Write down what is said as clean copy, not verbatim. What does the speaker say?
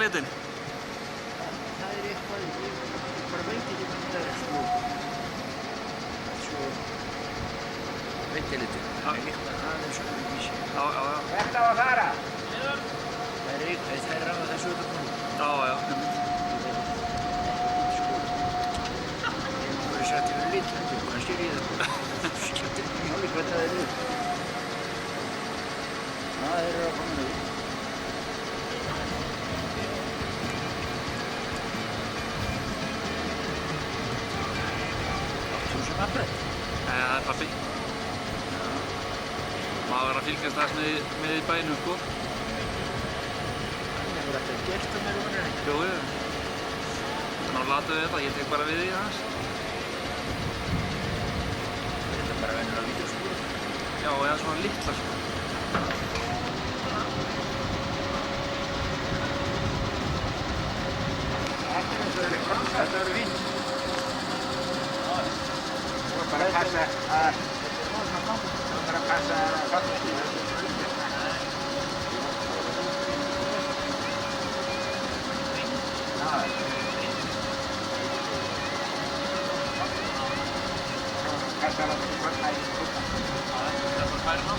litinn? Það eitthvað, ég bara veit ekki hvað það sko. Svo veit ég litinn. Það eitthvað aðeins öðruvísi. Já. Hvert á að fara? Það er á þessu öllu konum. Já. Ég hef bara sagt yfir litlendur, kannski er ég það. Skiptir ekki máli hvað það er upp. Það eru að koma nú. Þú sem afbreytt? Nei, það er pabbi. Maður verður að fylgjast þess með í bænum, sko. Það hefur alltaf gert það mér vonir ekki. Jú. Ná latum við þetta, ég tek bara við því aðeins. Þetta bara venur að vídeoskúra. Já, eða svona litla, sko. Þetta verður fínt. Þú var bara að passa að... Þú var bara að passa að fatta ekki þessu. Passa að það er bara í skóta. Það er bara færi ná.